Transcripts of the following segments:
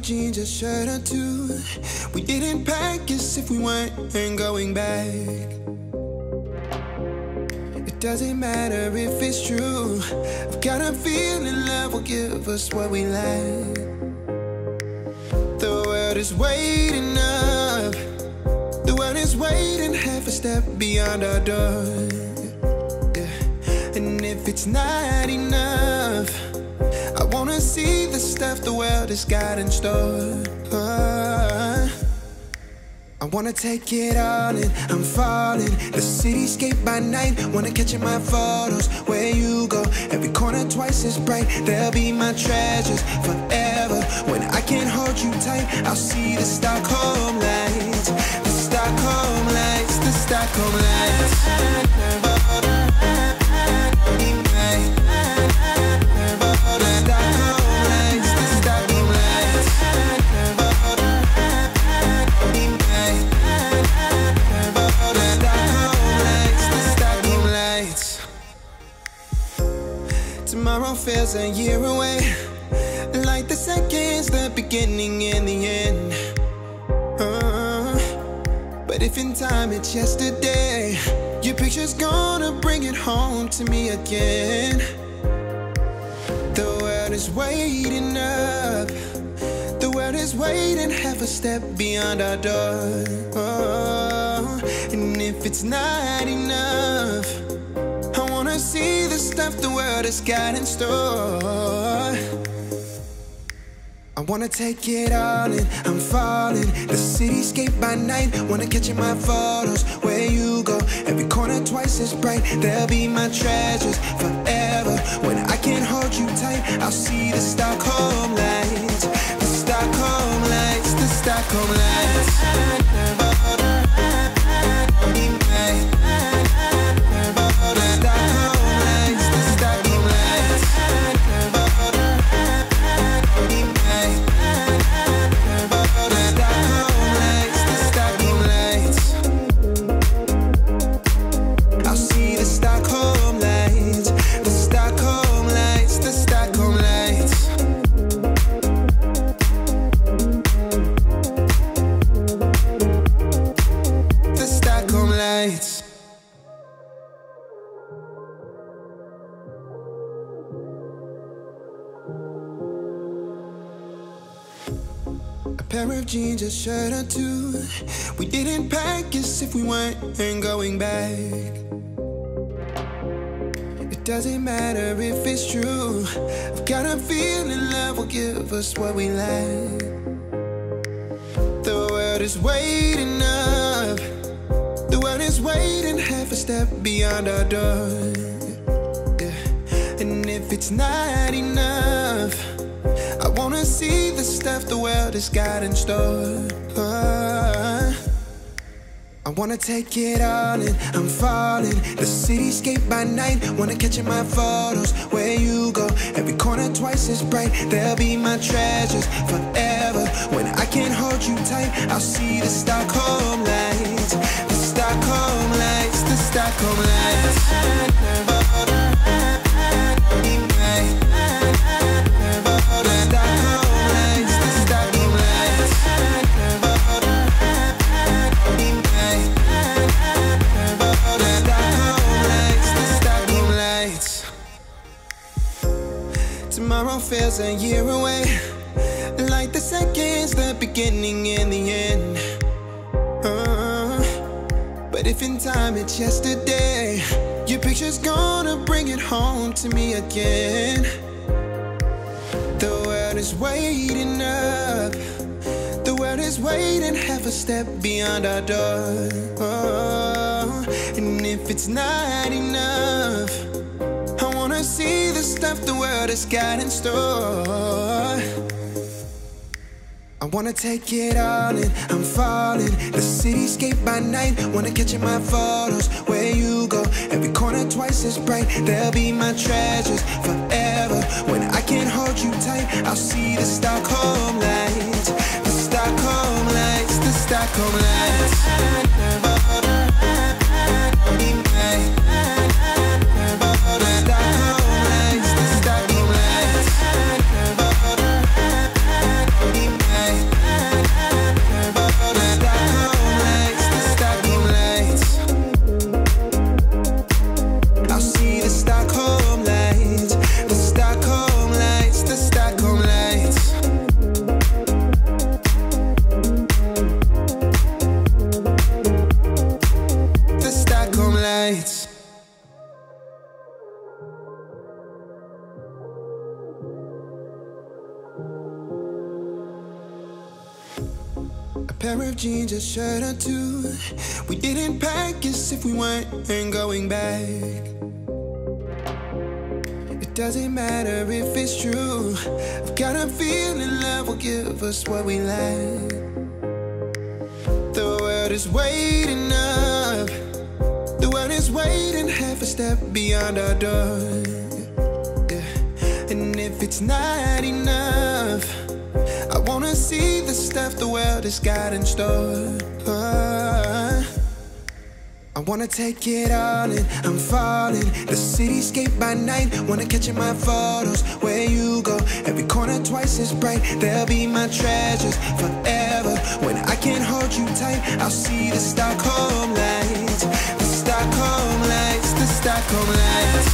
jeans, a shirt or two. We didn't pack as if we weren't going back. It doesn't matter if it's true. I've got a feeling love will give us what we lack. The world is waiting up. The world is waiting half a step beyond our door. Yeah. And if it's not enough, I wanna see the stuff the world has got in store. I wanna take it all in, I'm falling. The cityscape by night, wanna catch in my photos. Where you go, every corner twice as bright. They'll be my treasures forever. When I can't hold you tight, I'll see the Stockholm lights. The Stockholm lights, the Stockholm lights. Tomorrow feels a year away, like the seconds, the beginning and the end. But if in time it's yesterday, your picture's gonna bring it home to me again. The world is waiting up. The world is waiting half a step beyond our door. And if it's not enough, I wanna see the stuff the world has got in store. I wanna take it all in, I'm falling. The cityscape by night, wanna catch in my photos. Where you go, every corner twice as bright. They'll be my treasures forever. When I can't hold you tight, I'll see the Stockholm lights. The Stockholm lights, the Stockholm lights. Pair of jeans, a shirt or two. We didn't pack as if we weren't going back. It doesn't matter if it's true. I've got a feeling love will give us what we lack. The world is waiting up. The world is waiting half a step beyond our door. Yeah. And if it's not enough, I wanna see the stuff the world has got in store. I wanna take it all in, I'm falling. The cityscape by night, wanna catch in my photos. Where you go, every corner twice as bright. They'll be my treasures forever. When I can't hold you tight, I'll see the Stockholm lights. The Stockholm lights, the Stockholm lights. Tomorrow feels a year away, like the seconds, the beginning and the end. But if in time it's yesterday, your picture's gonna bring it home to me again. The world is waiting up. The world is waiting half a step beyond our door. And if it's not enough, I wanna see the stuff the world has got in store. I wanna take it all in, I'm falling. The cityscape by night, wanna catch in my photos. Where you go, every corner twice as bright. They'll be my treasures forever. When I can't hold you tight, I'll see the Stockholm lights. The Stockholm lights, the Stockholm lights. A pair of jeans, a shirt or two. We didn't pack as if we weren't going back. It doesn't matter if it's true. I've got a feeling love will give us what we lack. The world is waiting up. The world is waiting half a step beyond our door. Yeah. And if it's not enough, I wanna see the stuff the world has got in store. I wanna take it all in, I'm falling. The cityscape by night, wanna catch in my photos. Where you go, every corner twice as bright. They'll be my treasures forever. When I can't hold you tight, I'll see the Stockholm lights. The Stockholm lights, the Stockholm lights.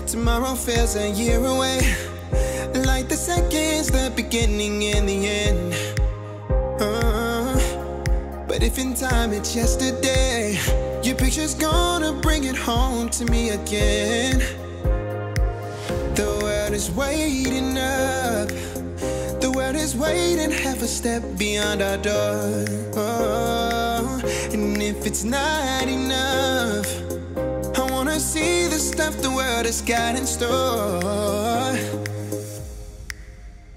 Tomorrow feels a year away, like the seconds, the beginning and the end. But if in time it's yesterday, your picture's gonna bring it home to me again. The world is waiting up. The world is waiting half a step beyond our door. And if it's not enough, I wanna see the stuff the world has got in store.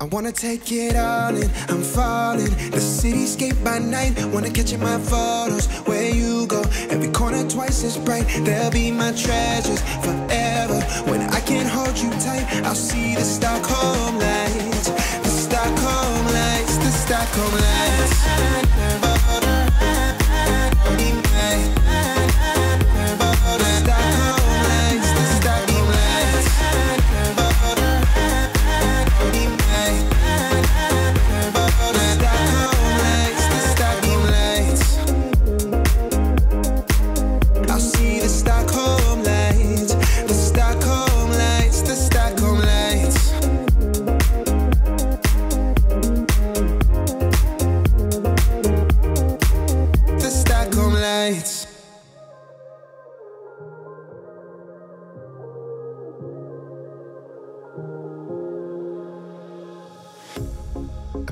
I wanna take it all in, I'm falling. The cityscape by night, wanna catch in my photos. Where you go, every corner twice as bright. They'll be my treasures forever. When I can't hold you tight, I'll see the Stockholm lights. The Stockholm lights, the Stockholm lights.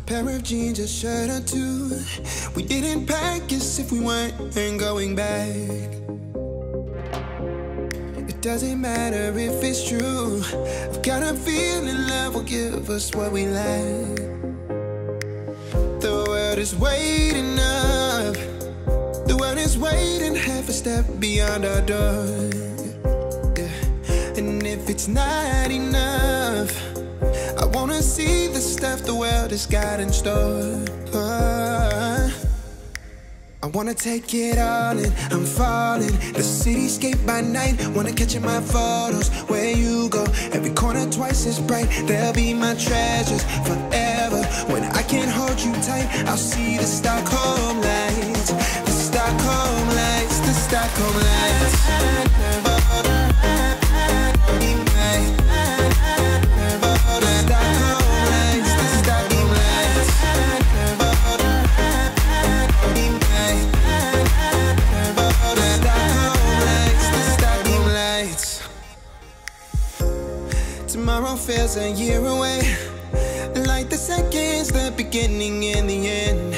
Pair of jeans, a shirt or two. We didn't pack as if we weren't going back. It doesn't matter if it's true. I've got a feeling love will give us what we lack. The world is waiting up. The world is waiting half a step beyond our door. Yeah. And if it's not enough, I wanna see the stuff the world has got in store. I wanna take it all in, I'm falling. The cityscape by night, wanna catch in my photos. Where you go, every corner twice as bright. They'll be my treasures forever. When I can't hold you tight, I'll see the Stockholm lights. The Stockholm lights, the Stockholm lights. Tomorrow feels a year away, like the seconds, the beginning and the end.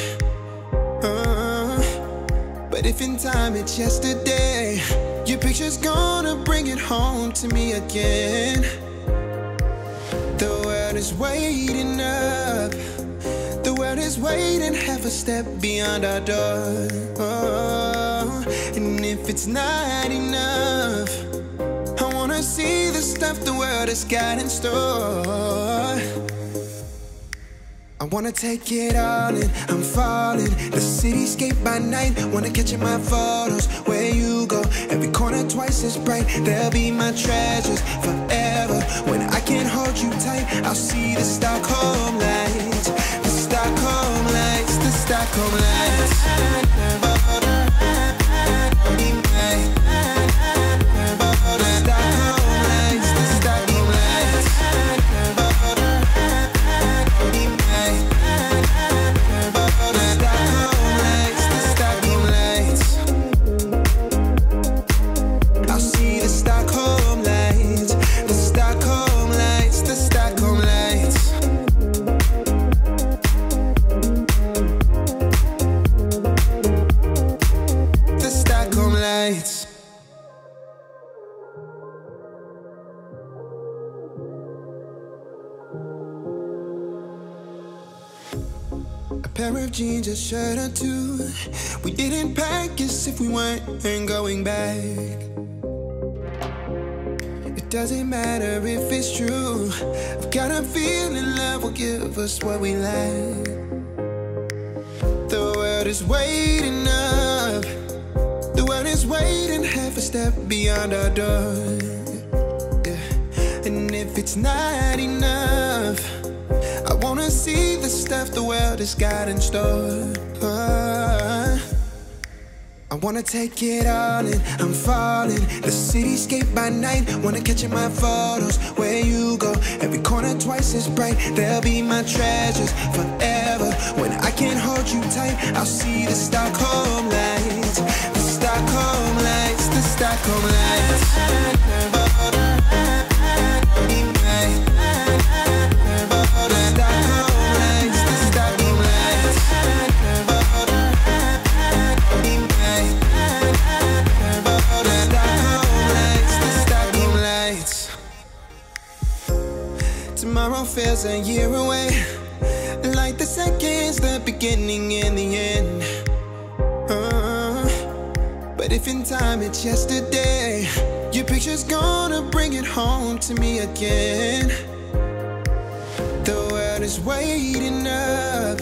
But if in time it's yesterday, your picture's gonna bring it home to me again. The world is waiting up. The world is waiting half a step beyond our door. And if it's not enough, I wanna see the stuff the world has got in store. I wanna take it all in, I'm falling. The cityscape by night, wanna catch in my photos. Where you go, every corner twice as bright. They'll be my treasures forever. When I can't hold you tight, I'll see the Stockholm lights. The Stockholm lights, the Stockholm lights. Stockholm lights, the Stockholm lights. a pair of jeans, a shirt or two. We didn't pack as if we weren't going back. It doesn't matter if it's true. I've got a feeling love will give us what we lack. The world is waiting up. The world is waiting half a step beyond our door. Yeah. And if it's not enough, I wanna see the stuff the world has got in store. I wanna take it all in, I'm falling. The cityscape by night, wanna catch in my photos. Where you go, every corner twice as bright. They'll be my treasures forever. When I can't hold you tight, I'll see the Stockholm lights. The Stockholm lights, the Stockholm lights. Tomorrow feels a year away, like the seconds, the beginning and the end. But if in time it's yesterday, your picture's gonna bring it home to me again. The world is waiting up.